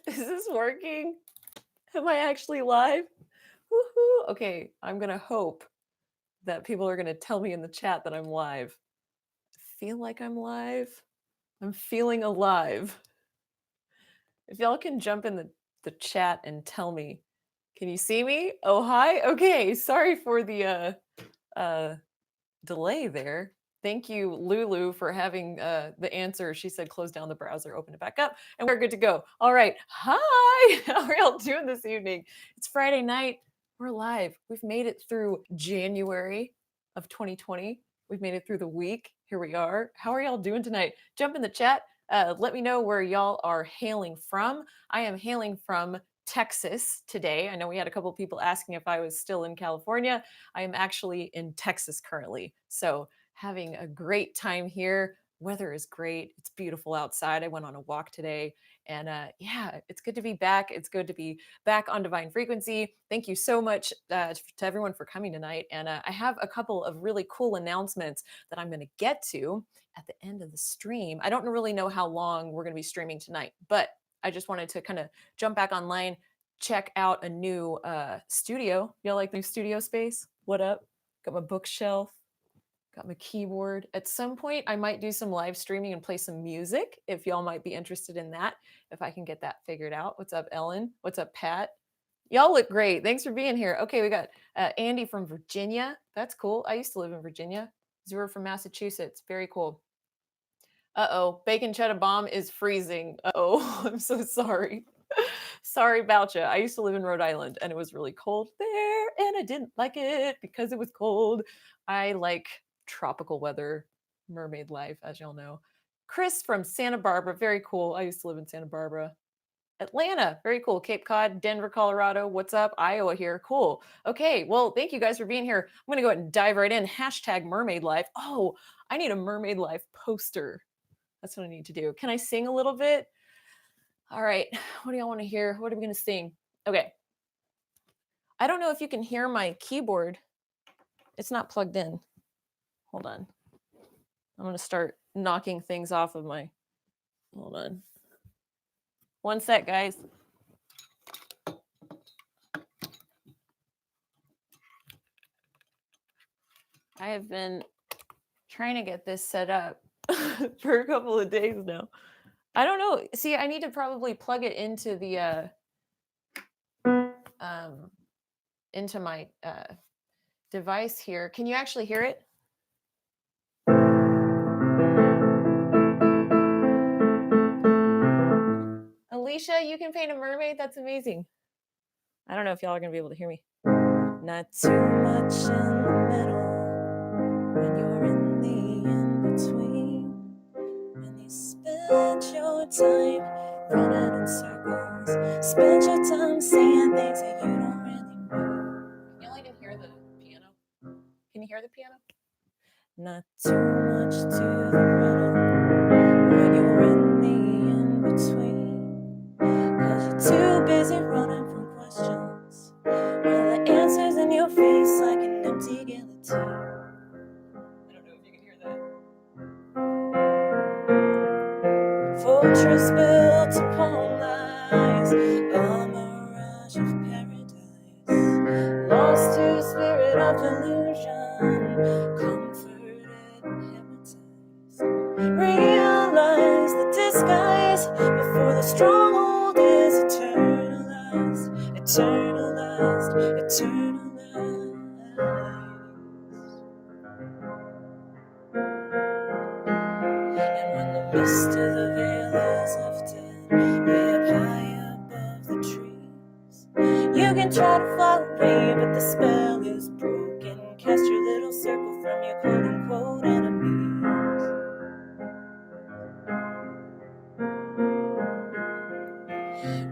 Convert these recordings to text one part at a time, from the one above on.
Is this working? Am I actually live? Woohoo! Okay, I'm gonna hope that people are gonna tell me in the chat that I'm live. I feel like I'm live. I'm feeling alive. If y'all can jump in the chat and tell me, can you see me? Oh, hi. Okay, sorry for the delay there. Thank you, Lulu, for having the answer. She said close down the browser, open it back up, and we're good to go. All right. Hi. How are y'all doing this evening? It's Friday night. We're live. We've made it through January of 2020. We've made it through the week. Here we are. How are y'all doing tonight? Jump in the chat. Let me know where y'all are hailing from. I am hailing from Texas today. I know we had a couple of people asking if I was still in California. I am actually in Texas currently. So having a great time here. Weather is great. It's beautiful outside. I went on a walk today and yeah, it's good to be back. It's good to be back on Divine Frequency. Thank you so much to everyone for coming tonight. And I have a couple of really cool announcements that I'm going to get to at the end of the stream. I don't really know how long we're going to be streaming tonight, but I just wanted to kind of jump back online, check out a new studio. Y'all like new studio space? What up? Got my bookshelf, got my keyboard. At some point, I might do some live streaming and play some music if y'all might be interested in that, if I can get that figured out. What's up, Ellen? What's up, Pat? Y'all look great. Thanks for being here. Okay, we got Andy from Virginia. That's cool. I used to live in Virginia. Zero from Massachusetts. Very cool. Uh-oh, bacon cheddar bomb is freezing. Uh-oh, I'm so sorry. Sorry about you. I used to live in Rhode Island and it was really cold there and I didn't like it because it was cold. I like tropical weather, mermaid life, as y'all know. Chris from Santa Barbara, very cool. I used to live in Santa Barbara. Atlanta, very cool. Cape Cod, Denver, Colorado. What's up? Iowa here. Cool. Okay, well, thank you guys for being here. I'm going to go ahead and dive right in. Hashtag mermaid life. Oh, I need a mermaid life poster. That's what I need to do. Can I sing a little bit? All right. What do y'all want to hear? What are we going to sing? Okay. I don't know if you can hear my keyboard. It's not plugged in. Hold on. I'm going to start knocking things off of my... Hold on. One sec, guys. I have been trying to get this set up for a couple of days now. I don't know. See, I need to probably plug it into the into my device here. Can you actually hear it? Alicia, you can paint a mermaid? That's amazing. I don't know if y'all are going to be able to hear me. Not too much in the middle when you're in the in-between. When you spend your time running in circles, spend your time saying things that you don't really mean. Can y'all even hear the piano? Can you hear the piano? Not too much to the middle when you're in the in-between. 'Cause you're too busy running from questions while the answer's in your face like an empty guillotine. I don't know if you can hear that. Fortress built upon lies, a mirage of paradise, lost to spirit of delusion, comforted and hypnotized. Realize the disguise before the stronghold is eternalized, eternalized, eternalized. And when the mist of the veil is lifted, way up high above the trees, you can try to fly away, but the spell is broken. Cast your little circle from your quote-unquote enemies.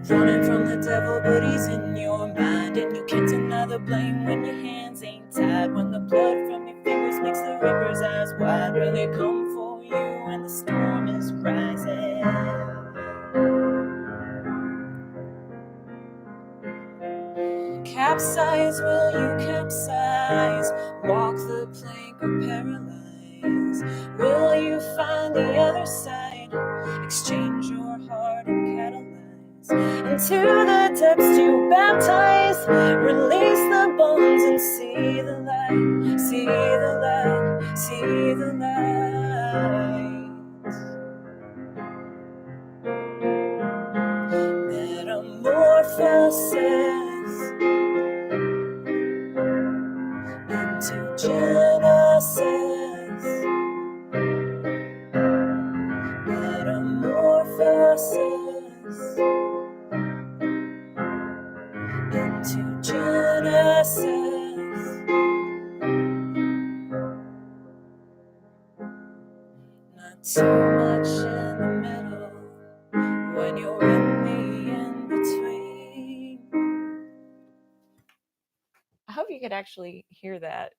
Running from the devil, but he's in your mind, and you can't deny the blame when your hands ain't tied. When the blood from your fingers makes the reaper's eyes wide, will he come for you when the storm is rising? Capsize, will you capsize? Walk the plank or paralyze? Will you find the other side? Exchange your heart and catalyze? into the depths to baptize, release the bones and see the light, see the light, see the light. Metamorphosis into Genesis. Metamorphosis into Genesis. Not too much in the middle when you're in the in-between. I hope you could actually hear that.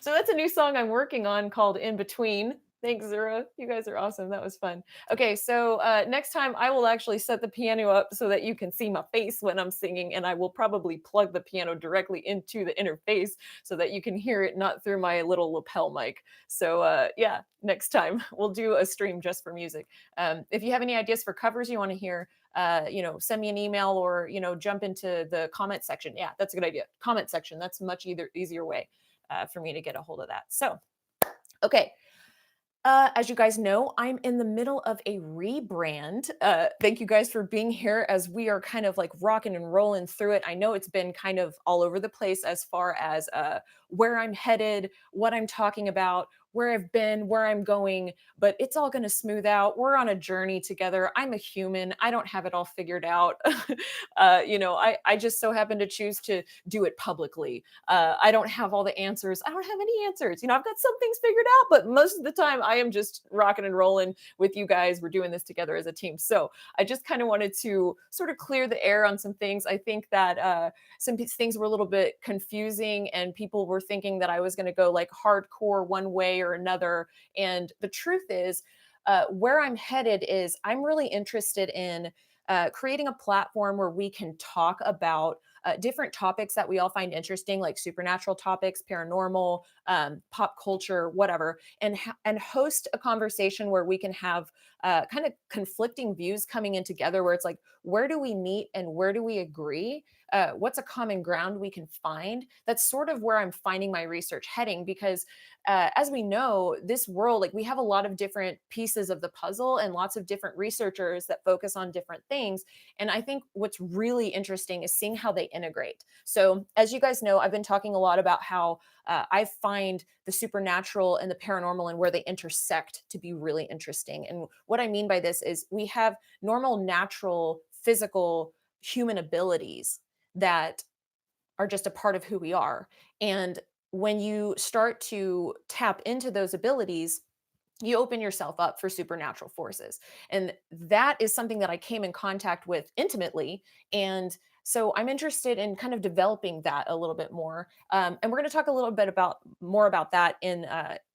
So that's a new song I'm working on called In Between. Thanks, Zura. You guys are awesome. That was fun. Okay, so next time I will actually set the piano up so that you can see my face when I'm singing, and I will probably plug the piano directly into the interface so that you can hear it, not through my little lapel mic. So yeah, next time we'll do a stream just for music. If you have any ideas for covers you want to hear, send me an email or, jump into the comment section. Yeah, that's a good idea. Comment section. That's much easier way for me to get a hold of that. So, okay. As you guys know, I'm in the middle of a rebrand. Thank you guys for being here as we are kind of like rocking and rolling through it. I know it's been kind of all over the place as far as where I'm headed, what I'm talking about, where I've been, where I'm going, but it's all going to smooth out. We're on a journey together. I'm a human. I don't have it all figured out. I just so happen to choose to do it publicly. I don't have all the answers. I don't have any answers. I've got some things figured out, but most of the time I am just rocking and rolling with you guys. We're doing this together as a team. So I just kind of wanted to sort of clear the air on some things. I think that some things were a little bit confusing and people were thinking that I was going to go like hardcore one way or another. And the truth is, where I'm headed is I'm really interested in creating a platform where we can talk about different topics that we all find interesting, like supernatural topics, paranormal, pop culture, whatever, and host a conversation where we can have kind of conflicting views coming in together, where it's like, where do we meet and where do we agree? What's a common ground we can find? That's sort of where I'm finding my research heading, because as we know, this world, like we have a lot of different pieces of the puzzle and lots of different researchers that focus on different things. And I think what's really interesting is seeing how they integrate. So as you guys know, I've been talking a lot about how I find the supernatural and the paranormal and where they intersect to be really interesting. And what I mean by this is we have normal, natural, physical, human abilities that are just a part of who we are. And when you start to tap into those abilities, you open yourself up for supernatural forces. And that is something that I came in contact with intimately. And so I'm interested in kind of developing that a little bit more. And we're going to talk a little bit more about that in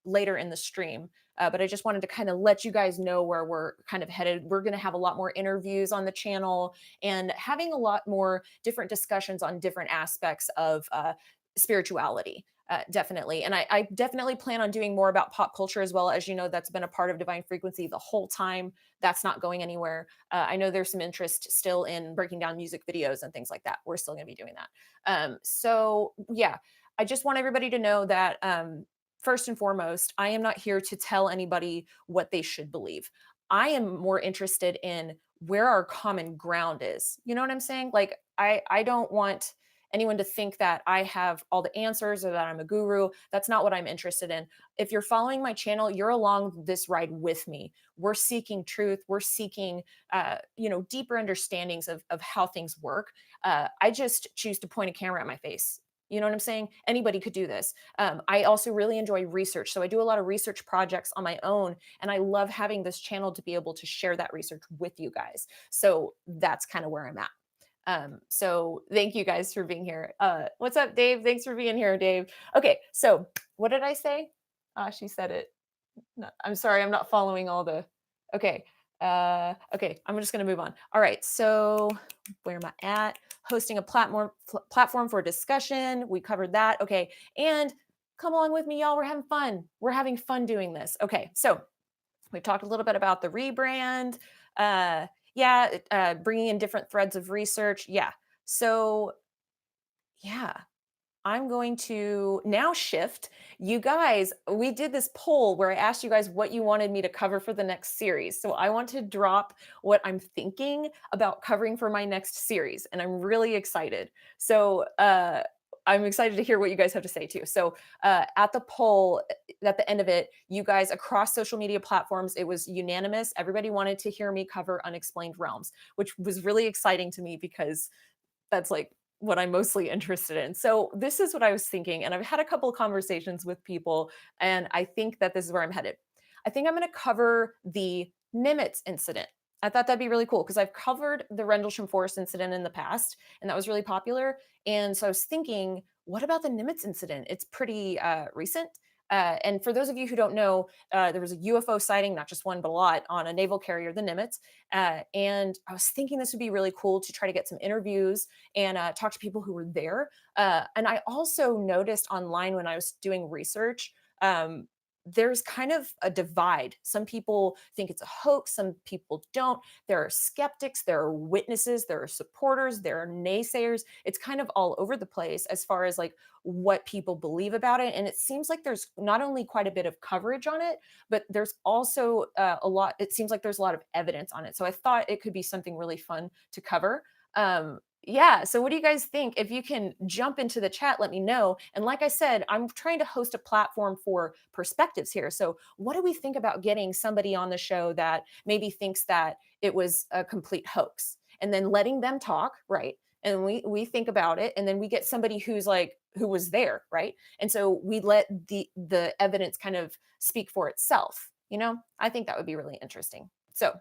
later in the stream. But I just wanted to kind of let you guys know where we're kind of headed. We're going to have a lot more interviews on the channel and having a lot more different discussions on different aspects of spirituality. Definitely. And I definitely plan on doing more about pop culture as well. As you know, that's been a part of Divine Frequency the whole time. That's not going anywhere. I know there's some interest still in breaking down music videos and things like that. We're still going to be doing that. So yeah, I just want everybody to know that first and foremost, I am not here to tell anybody what they should believe. I am more interested in where our common ground is. You know what I'm saying? Like, I don't want anyone to think that I have all the answers or that I'm a guru. That's not what I'm interested in. If you're following my channel, you're along this ride with me. We're seeking truth. We're seeking, deeper understandings of how things work. I just choose to point a camera at my face. You know what I'm saying? Anybody could do this. I also really enjoy research. So I do a lot of research projects on my own, and I love having this channel to be able to share that research with you guys. So that's kind of where I'm at. So thank you guys for being here. What's up, Dave? Thanks for being here, Dave. Okay, so what did I say? She said it. No, I'm sorry, I'm not following all the. Okay, okay, I'm just gonna move on. All right, so where am I at? Hosting a platform for discussion. We covered that. Okay, and come along with me, y'all. We're having fun. We're having fun doing this. Okay, so we've talked a little bit about the rebrand. Yeah, bringing in different threads of research. Yeah. So, yeah, I'm going to now shift. You guys, we did this poll where I asked you guys what you wanted me to cover for the next series. So I want to drop what I'm thinking about covering for my next series. And I'm really excited. So, I'm excited to hear what you guys have to say too. So, at the poll, at the end of it, you guys across social media platforms, it was unanimous. Everybody wanted to hear me cover unexplained realms, which was really exciting to me because that's like what I'm mostly interested in. So this is what I was thinking, and I've had a couple of conversations with people, and I think that this is where I'm headed. I think I'm going to cover the Nimitz incident. I thought that'd be really cool because I've covered the Rendlesham Forest incident in the past, and that was really popular. And so I was thinking, what about the Nimitz incident? It's pretty recent. And for those of you who don't know, there was a UFO sighting, not just one, but a lot, on a naval carrier, the Nimitz. And I was thinking this would be really cool to try to get some interviews and talk to people who were there. And I also noticed online when I was doing research, there's kind of a divide. Some people think it's a hoax, some people don't. There are skeptics, there are witnesses, there are supporters, there are naysayers. It's kind of all over the place as far as like what people believe about it. And it seems like there's not only quite a bit of coverage on it, but there's also a lot, it seems like there's a lot of evidence on it. So I thought it could be something really fun to cover. Yeah. So, what do you guys think? If you can jump into the chat, let me know. And like I said, I'm trying to host a platform for perspectives here. So, what do we think about getting somebody on the show that maybe thinks that it was a complete hoax, and then letting them talk, right? And we think about it, and then we get somebody who's like who was there, right? And so we let the evidence kind of speak for itself. I think that would be really interesting. So,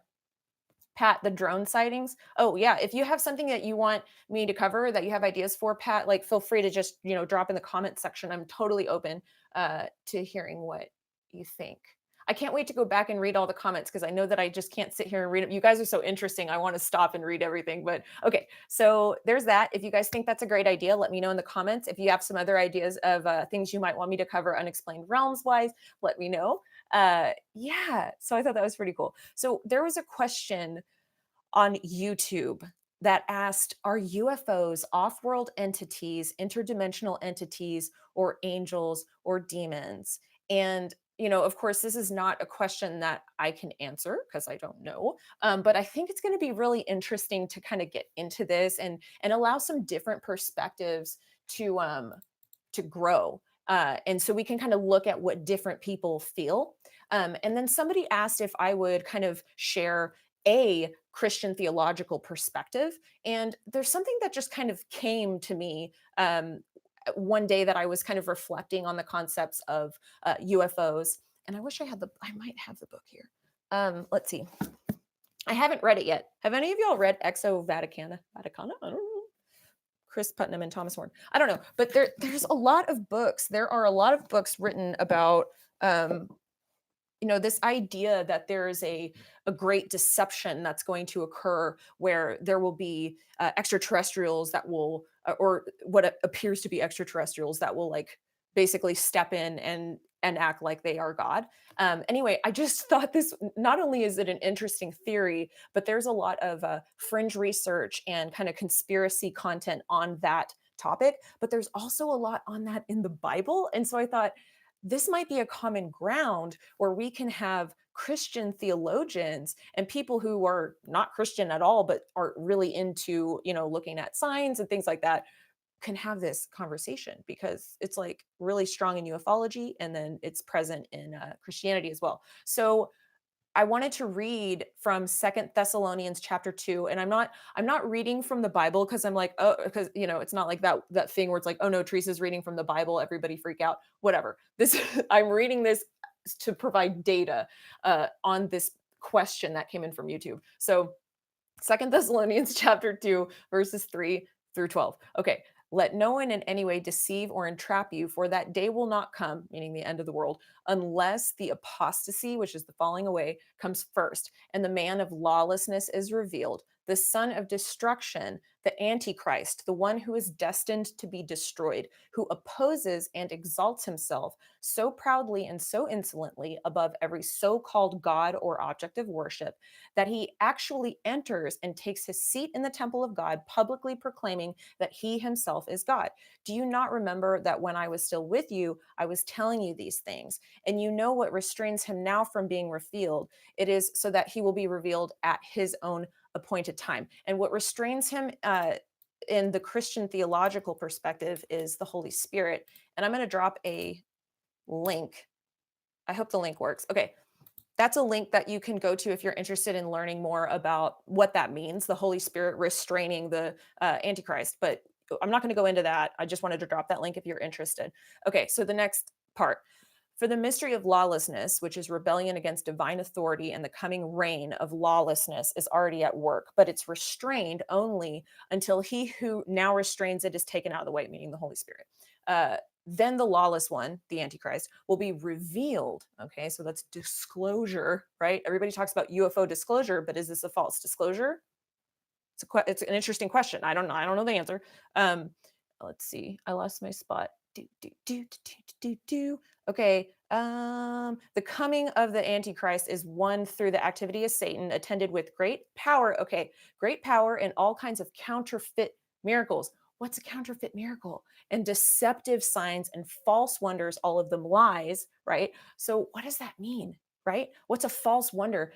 Pat, the drone sightings. Oh, yeah. If you have something that you want me to cover that you have ideas for, Pat, like feel free to just, drop in the comment section. I'm totally open to hearing what you think. I can't wait to go back and read all the comments because I know that I just can't sit here and read them. You guys are so interesting. I want to stop and read everything. But okay, so there's that. If you guys think that's a great idea, let me know in the comments. If you have some other ideas of things you might want me to cover unexplained realms wise, let me know. Yeah, so I thought that was pretty cool. So there was a question on YouTube that asked, are UFOs off-world entities, interdimensional entities, or angels or demons? And of course, this is not a question that I can answer because I don't know. But I think it's going to be really interesting to kind of get into this and allow some different perspectives to grow. And so we can kind of look at what different people feel. And then somebody asked if I would kind of share a Christian theological perspective. And there's something that just kind of came to me one day that I was kind of reflecting on the concepts of UFOs. And I wish I might have the book here. Let's see. I haven't read it yet. Have any of y'all read Exo Vaticana? Vaticana? I don't know. Chris Putnam and Thomas Horn. I don't know, but there's a lot of books. There are a lot of books written about this idea that there is a great deception that's going to occur where there will be extraterrestrials that will or what appears to be extraterrestrials that will like basically step in and act like they are God. Anyway, I just thought this, not only is it an interesting theory, but there's a lot of fringe research and kind of conspiracy content on that topic, but there's also a lot on that in the Bible. And so I thought this might be a common ground where we can have Christian theologians and people who are not Christian at all, but are really into, looking at signs and things like that, can have this conversation because it's like really strong in ufology and then it's present in Christianity as well. So I wanted to read from Second Thessalonians chapter 2, and I'm not reading from the Bible because I'm like, oh, because it's not like that thing where it's like, oh no, Teresa's reading from the Bible, everybody freak out, whatever. This I'm reading this to provide data on this question that came in from YouTube. So Second Thessalonians chapter 2, verses 3 through 12. Okay. Let no one in any way deceive or entrap you, for that day will not come, meaning the end of the world, unless the apostasy, which is the falling away, comes first, and the man of lawlessness is revealed, the son of destruction, the Antichrist, the one who is destined to be destroyed, who opposes and exalts himself so proudly and so insolently above every so-called God or object of worship that he actually enters and takes his seat in the temple of God, publicly proclaiming that he himself is God. Do you not remember that when I was still with you, I was telling you these things? And you know what restrains him now from being revealed. It is so that he will be revealed at his own appointed time. And what restrains him in the Christian theological perspective is the Holy Spirit. And I'm going to drop a link. I hope the link works. Okay. That's a link that you can go to if you're interested in learning more about what that means, the Holy Spirit restraining the Antichrist. But I'm not going to go into that. I just wanted to drop that link if you're interested. Okay. So the next part. For the mystery of lawlessness, which is rebellion against divine authority and the coming reign of lawlessness, is already at work, but it's restrained only until he who now restrains it is taken out of the way, meaning the Holy Spirit. Then the lawless one, the Antichrist, will be revealed. Okay, so that's disclosure, right? Everybody talks about UFO disclosure, but is this a false disclosure? It's an interesting question. I don't know. I don't know the answer. Let's see. I lost my spot. Okay. The coming of the Antichrist is won through the activity of Satan, attended with great power. Okay, great power and all kinds of counterfeit miracles. What's a counterfeit miracle? And deceptive signs and false wonders, all of them lies, right? So what does that mean, right? What's a false wonder?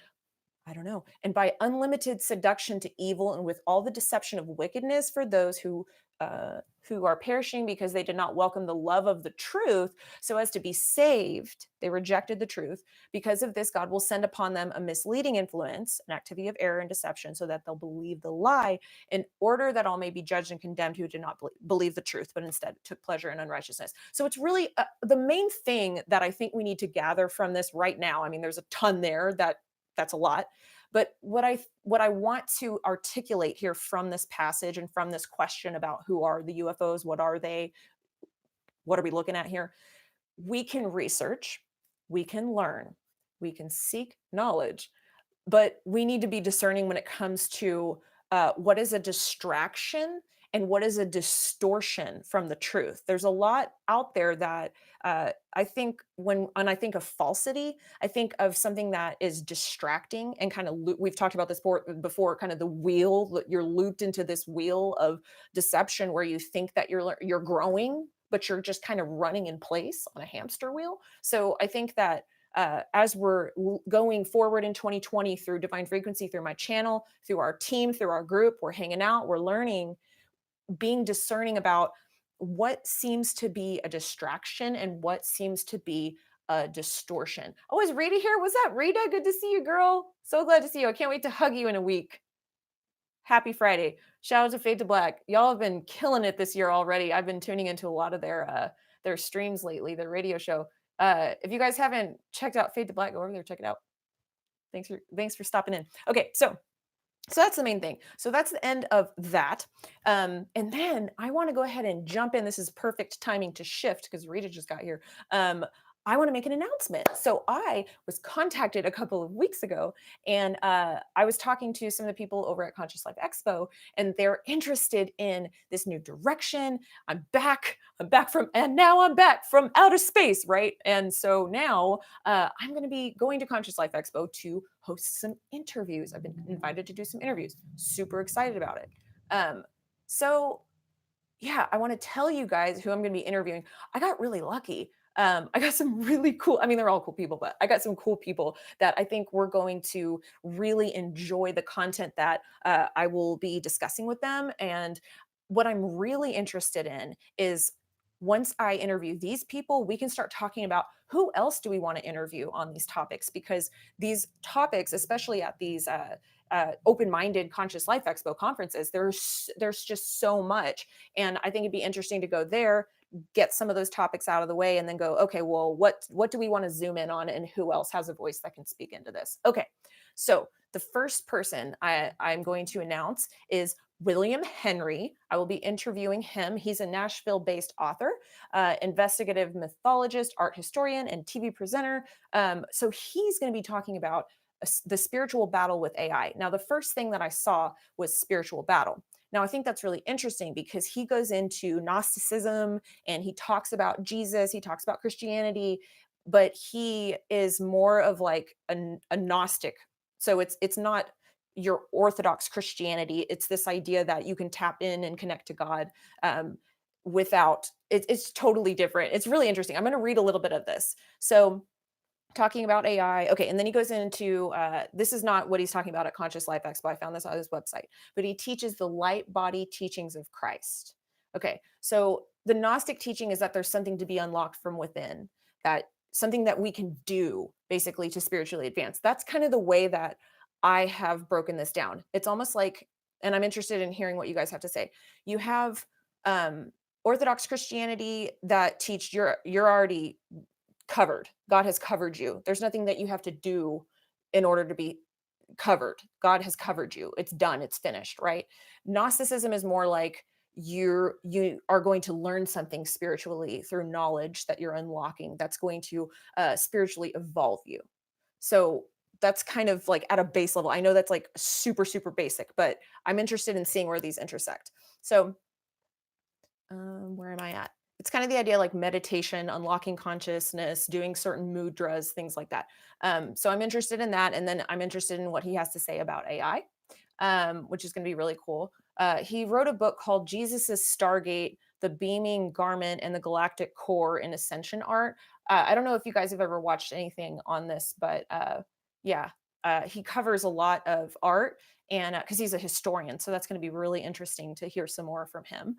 I don't know. And by unlimited seduction to evil, and with all the deception of wickedness for those who are perishing because they did not welcome the love of the truth, so as to be saved. They rejected the truth. Because of this, God will send upon them a misleading influence, an activity of error and deception, so that they'll believe the lie, in order that all may be judged and condemned who did not believe the truth, but instead took pleasure in unrighteousness. So it's really the main thing that I think we need to gather from this right now. I mean, there's a ton there that's a lot. But what I want to articulate here from this passage and from this question about who are the UFOs, what are they, what are we looking at here? We can research, we can learn, we can seek knowledge, but we need to be discerning when it comes to what is a distraction and what is a distortion from the truth. There's a lot out there that I think when I think of falsity, I think of something that is distracting and kind of we've talked about this before, kind of the wheel. You're looped into this wheel of deception where you think that you're growing, but you're just kind of running in place on a hamster wheel. So I think that as we're going forward in 2020 through Divine Frequency, through my channel, through our team, through our group, we're hanging out, we're learning, being discerning about what seems to be a distraction and what seems to be a distortion. Oh, is Rita here? Was that Rita? Good to see you, girl. So glad to see you. I can't wait to hug you in a week. Happy Friday. Shout out to Fade to Black. Y'all have been killing it this year already. I've been tuning into a lot of their streams lately, their radio show. If you guys haven't checked out Fade to Black, go over there, check it out. Thanks for stopping in. Okay, so that's the main thing. So that's the end of that. And then I want to go ahead and jump in. This is perfect timing to shift because Rita just got here. I want to make an announcement. So I was contacted a couple of weeks ago, and I was talking to some of the people over at Conscious Life Expo, and they're interested in this new direction. I'm back from outer space, right? And so now I'm going to be going to Conscious Life Expo to host some interviews. I've been invited to do some interviews. Super excited about it. So yeah, I want to tell you guys who I'm going to be interviewing. I got really lucky. I got some really cool, I mean, they're all cool people, but I got some cool people that I think we're going to really enjoy the content that I will be discussing with them. And what I'm really interested in is once I interview these people, we can start talking about who else do we want to interview on these topics, because these topics, especially at these open-minded Conscious Life Expo conferences, there's just so much. And I think it'd be interesting to go there, get some of those topics out of the way, and then go, okay, well, what do we want to zoom in on, and who else has a voice that can speak into this? Okay, so the first person I'm going to announce is William Henry. I will be interviewing him. He's a Nashville-based author, investigative mythologist, art historian, and TV presenter. So he's going to be talking about the spiritual battle with AI. Now, the first thing that I saw was spiritual battle. Now, I think that's really interesting because he goes into Gnosticism and he talks about Jesus, he talks about Christianity, but he is more of like a Gnostic. So it's not your Orthodox Christianity. It's this idea that you can tap in and connect to God without. It's totally different. It's really interesting. I'm going to read a little bit of this. So talking about AI. Okay, and then he goes into this is not what he's talking about at Conscious Life Expo. I found this on his website, but he teaches the light body teachings of Christ. Okay, so the Gnostic teaching is that there's something to be unlocked from within, that something that we can do basically to spiritually advance. That's kind of the way that I have broken this down. It's almost like, and I'm interested in hearing what you guys have to say. You have Orthodox Christianity that teach you're already covered. God has covered you. There's nothing that you have to do in order to be covered. God has covered you. It's done. It's finished, right? Gnosticism is more like you are going to learn something spiritually through knowledge that you're unlocking that's going to spiritually evolve you. So that's kind of like at a base level. I know that's like super, super basic, but I'm interested in seeing where these intersect. So where am I at? It's kind of the idea like meditation, unlocking consciousness, doing certain mudras, things like that. So I'm interested in that. And then I'm interested in what he has to say about AI, which is going to be really cool. He wrote a book called Jesus' Stargate, The Beaming Garment and the Galactic Core in Ascension Art. I don't know if you guys have ever watched anything on this, but yeah, he covers a lot of art and because he's a historian. So that's going to be really interesting to hear some more from him.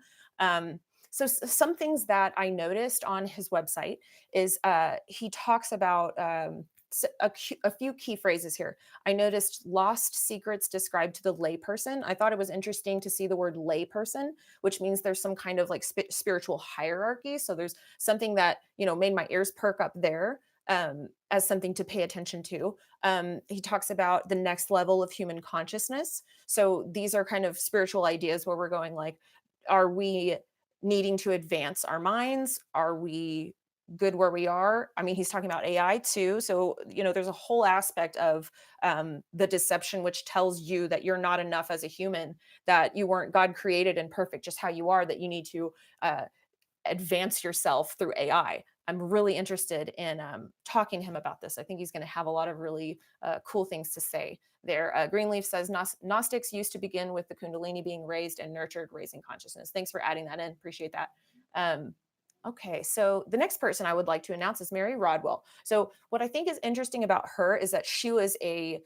So some things that I noticed on his website is he talks about a few key phrases here. I noticed lost secrets described to the layperson. I thought it was interesting to see the word layperson, which means there's some kind of like spiritual hierarchy. So there's something that, made my ears perk up there as something to pay attention to. He talks about the next level of human consciousness. So these are kind of spiritual ideas where we're going like, are we needing to advance our minds? Are we good where we are? I mean, he's talking about AI too. So, there's a whole aspect of the deception, which tells you that you're not enough as a human, that you weren't God created and perfect just how you are, that you need to advance yourself through AI. I'm really interested in talking to him about this. I think he's going to have a lot of really cool things to say there. Greenleaf says Gnostics used to begin with the Kundalini being raised and nurtured, raising consciousness. Thanks for adding that in. Appreciate that. Okay, so the next person I would like to announce is Mary Rodwell. So what I think is interesting about her is that she was a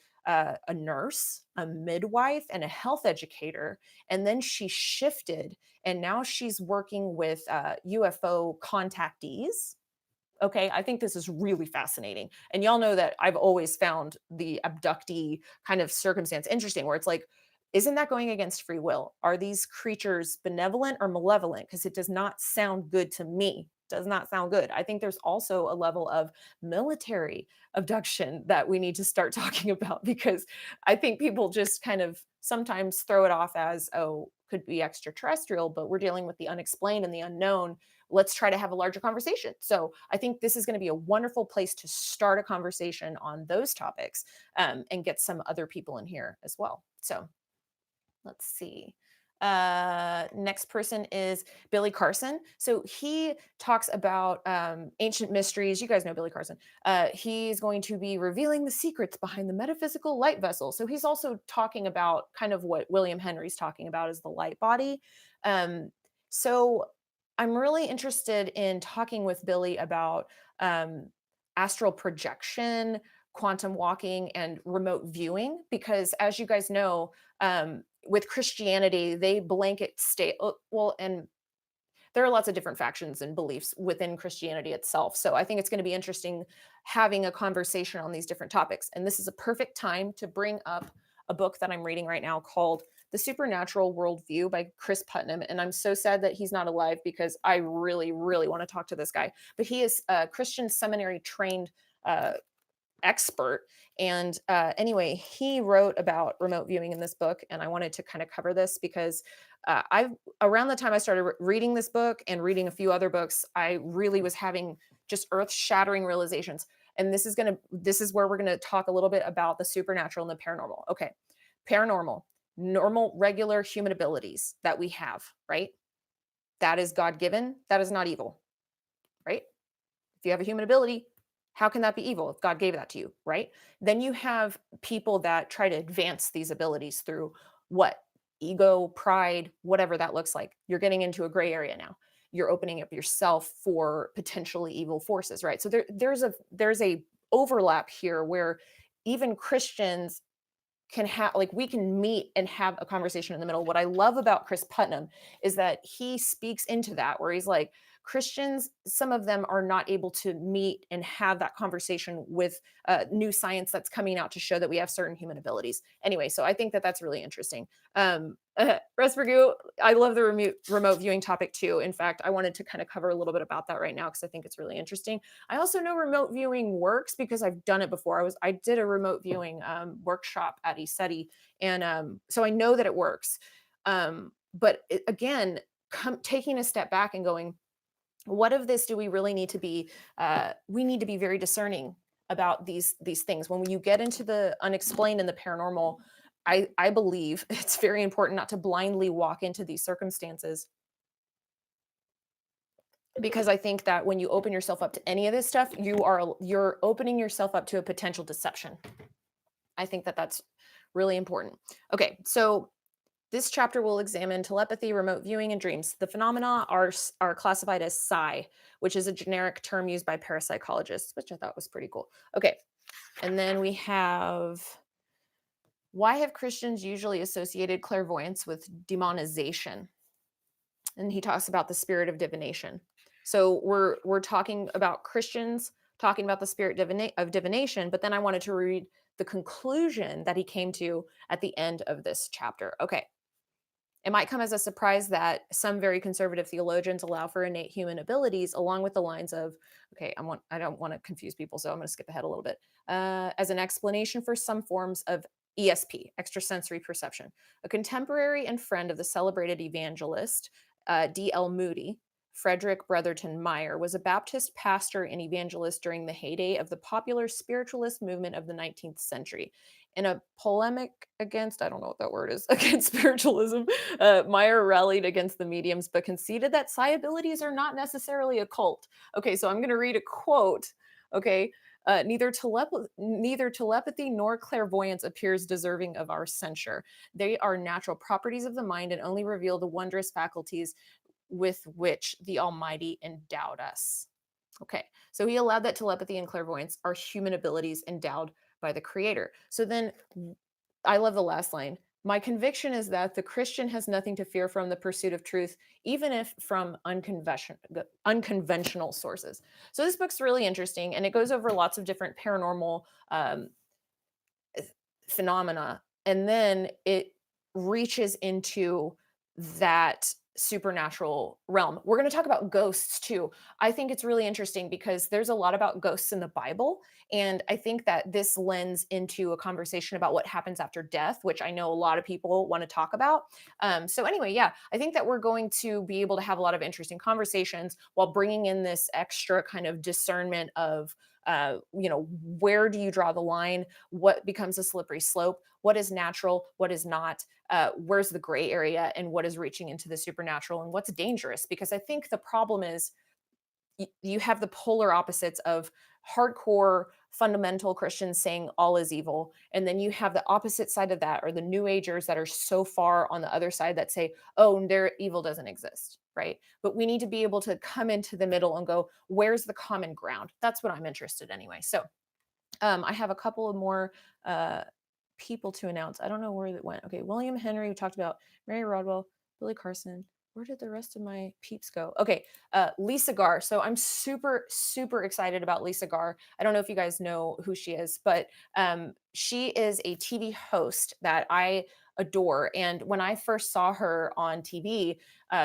nurse, a midwife, and a health educator, and then she shifted, and now she's working with UFO contactees. Okay, I think this is really fascinating. And y'all know that I've always found the abductee kind of circumstance interesting, where it's like, isn't that going against free will? Are these creatures benevolent or malevolent? Because it does not sound good to me. Does not sound good. I think there's also a level of military abduction that we need to start talking about, because I think people just kind of sometimes throw it off as, oh, could be extraterrestrial, but we're dealing with the unexplained and the unknown. Let's try to have a larger conversation. So I think this is going to be a wonderful place to start a conversation on those topics and get some other people in here as well. So let's see. Next person is Billy Carson. So he talks about ancient mysteries. You guys know Billy Carson. He's going to be revealing the secrets behind the metaphysical light vessel. So he's also talking about kind of what William Henry's talking about as the light body. So I'm really interested in talking with Billy about astral projection, quantum walking, and remote viewing, because as you guys know, with Christianity, they blanket state, well, and there are lots of different factions and beliefs within Christianity itself. So I think it's going to be interesting having a conversation on these different topics. And this is a perfect time to bring up a book that I'm reading right now called The Supernatural Worldview by Chris Putnam. And I'm so sad that he's not alive, because I really, really want to talk to this guy. But he is a Christian seminary trained expert. And anyway, he wrote about remote viewing in this book, and I wanted to kind of cover this because around the time I started reading this book and reading a few other books, I really was having just earth-shattering realizations. And this is where we're going to talk a little bit about the supernatural and the paranormal. Okay. Paranormal, normal, regular human abilities that we have, right? That is God given. That is not evil, right? If you have a human ability, how can that be evil if God gave that to you, right? Then you have people that try to advance these abilities through what? Ego, pride, whatever that looks like. You're getting into a gray area now. You're opening up yourself for potentially evil forces, right? So there's a overlap here where even Christians can have, like, we can meet and have a conversation in the middle. What I love about Chris Putnam is that he speaks into that, where he's like, Christians, some of them are not able to meet and have that conversation with new science that's coming out to show that we have certain human abilities. Anyway, so I think that that's really interesting. Respergoo, I love the remote viewing topic too. In fact, I wanted to kind of cover a little bit about that right now because I think it's really interesting. I also know remote viewing works because I've done it before. I did a remote viewing workshop at ESETI, and so I know that it works. But again, taking a step back and going, what of this do we really need to be? We need to be very discerning about these things. When you get into the unexplained and the paranormal, I believe it's very important not to blindly walk into these circumstances, because I think that when you open yourself up to any of this stuff, you're opening yourself up to a potential deception. I think that that's really important. Okay, so this chapter will examine telepathy, remote viewing, and dreams. The phenomena are classified as psi, which is a generic term used by parapsychologists, which I thought was pretty cool. Okay, and then we have, why have Christians usually associated clairvoyance with demonization? And he talks about the spirit of divination. So we're talking about Christians talking about the spirit of divination, but then I wanted to read the conclusion that he came to at the end of this chapter. Okay. It might come as a surprise that some very conservative theologians allow for innate human abilities along with the lines of, okay, I don't want to confuse people, so I'm going to skip ahead a little bit, as an explanation for some forms of ESP, extrasensory perception. A contemporary and friend of the celebrated evangelist, D.L. Moody, Frederick Brotherton Meyer, was a Baptist pastor and evangelist during the heyday of the popular spiritualist movement of the 19th century. In a polemic against, I don't know what that word is, against spiritualism, Meyer rallied against the mediums, but conceded that psi abilities are not necessarily occult. Okay, so I'm going to read a quote. Okay, neither telepathy nor clairvoyance appears deserving of our censure. They are natural properties of the mind and only reveal the wondrous faculties with which the Almighty endowed us. Okay, so he allowed that telepathy and clairvoyance are human abilities endowed by the Creator. So then I love the last line. My conviction is that the Christian has nothing to fear from the pursuit of truth, even if from unconventional sources. So this book's really interesting, and it goes over lots of different paranormal phenomena, and then it reaches into that supernatural realm. We're going to talk about ghosts too. I think it's really interesting because there's a lot about ghosts in the Bible, and I think that this lends into a conversation about what happens after death, which I know a lot of people want to talk about. So anyway, yeah, I think that we're going to be able to have a lot of interesting conversations while bringing in this extra kind of discernment of where do you draw the line? What becomes a slippery slope? What is natural? What is not? Where's the gray area? And what is reaching into the supernatural? And what's dangerous? Because I think the problem is you have the polar opposites of hardcore fundamental Christians saying all is evil. And then you have the opposite side of that, or the New Agers that are so far on the other side that say, oh, their evil doesn't exist, right? But we need to be able to come into the middle and go, where's the common ground? That's what I'm interested in anyway. So I have a couple of more people to announce. I don't know where that went. Okay, William Henry, we talked about Mary Rodwell, Billy Carson. Where did the rest of my peeps go? Okay, Lisa Garr. So I'm super, super excited about Lisa Garr. I don't know if you guys know who she is, but she is a TV host that I adore. And when I first saw her on TV,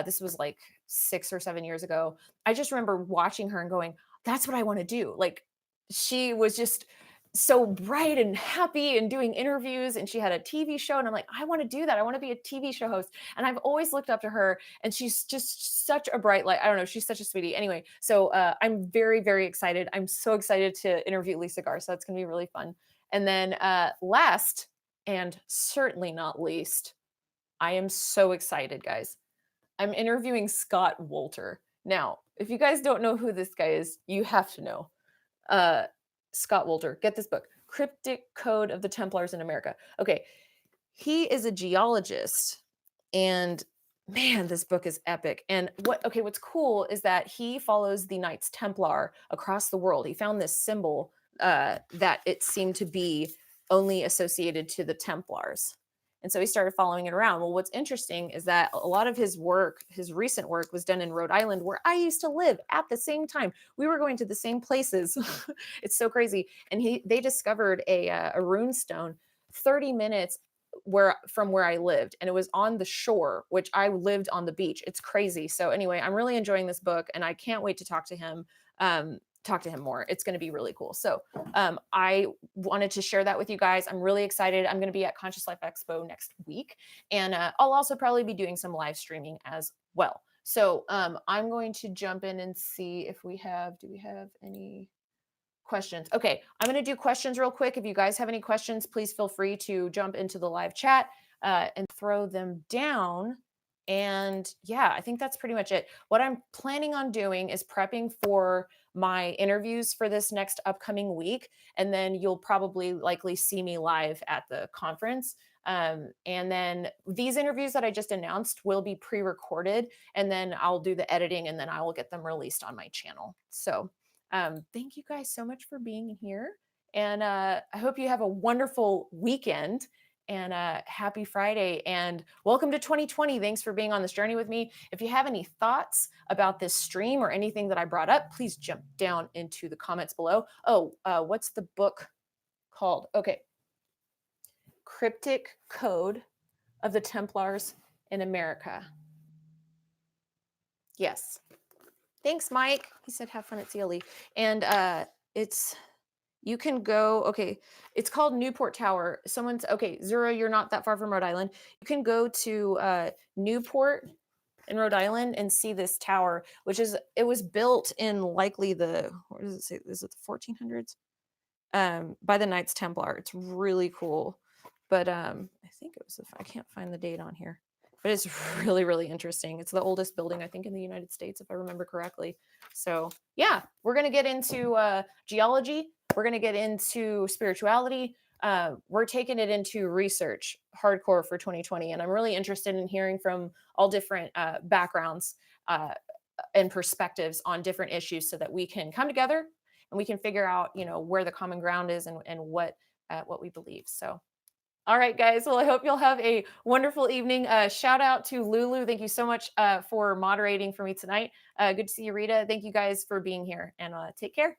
this was like 6 or 7 years ago, I just remember watching her and going, that's what I want to do. Like, she was just so bright and happy and doing interviews, and she had a TV show, and I'm like, I want to do that. I want to be a TV show host. And I've always looked up to her, and she's just such a bright light. I don't know, she's such a sweetie. Anyway, so I'm very, very excited. I'm so excited to interview Lisa Garr, so that's going to be really fun. And then last and certainly not least, I am so excited, guys. I'm interviewing Scott Wolter. Now, if you guys don't know who this guy is, you have to know. Scott Wolter, get this book, Cryptic Code of the Templars in America. Okay, he is a geologist, and man, this book is epic. And what's cool is that he follows the Knights Templar across the world. He found this symbol that it seemed to be only associated to the Templars. And so he started following it around. Well, what's interesting is that a lot of his work, his recent work, was done in Rhode Island, where I used to live at the same time. We were going to the same places. It's so crazy. And they discovered a rune stone 30 minutes from where I lived, and it was on the shore, which I lived on the beach. It's crazy. So anyway, I'm really enjoying this book, and I can't wait to talk to him more. It's going to be really cool. So I wanted to share that with you guys. I'm really excited. I'm going to be at Conscious Life Expo next week, and I'll also probably be doing some live streaming as well. So I'm going to jump in and see if do we have any questions? Okay, I'm going to do questions real quick. If you guys have any questions, please feel free to jump into the live chat and throw them down. And yeah, I think that's pretty much it. What I'm planning on doing is prepping for my interviews for this next upcoming week. And then you'll probably likely see me live at the conference. And then these interviews that I just announced will be pre-recorded, and then I'll do the editing, and then I will get them released on my channel. So thank you guys so much for being here. And I hope you have a wonderful weekend, and happy Friday, and welcome to 2020. Thanks for being on this journey with me. If you have any thoughts about this stream or anything that I brought up, please jump down into the comments below. Oh, what's the book called? Okay. Cryptic Code of the Templars in America. Yes. Thanks, Mike. He said have fun at CLE. And you can go, okay, it's called Newport Tower. Okay, Zura, you're not that far from Rhode Island. You can go to Newport in Rhode Island and see this tower, it was built in likely what does it say? Is it the 1400s? By the Knights Templar. It's really cool. But I think it was, I can't find the date on here. But it's really, really interesting. It's the oldest building, I think, in the United States, if I remember correctly. So yeah, we're going to get into geology. We're going to get into spirituality. We're taking it into research hardcore for 2020. And I'm really interested in hearing from all different backgrounds and perspectives on different issues, so that we can come together and we can figure out, where the common ground is and what we believe. So all right, guys. Well, I hope you'll have a wonderful evening. Shout out to Lulu. Thank you so much for moderating for me tonight. Good to see you, Rita. Thank you guys for being here, and take care.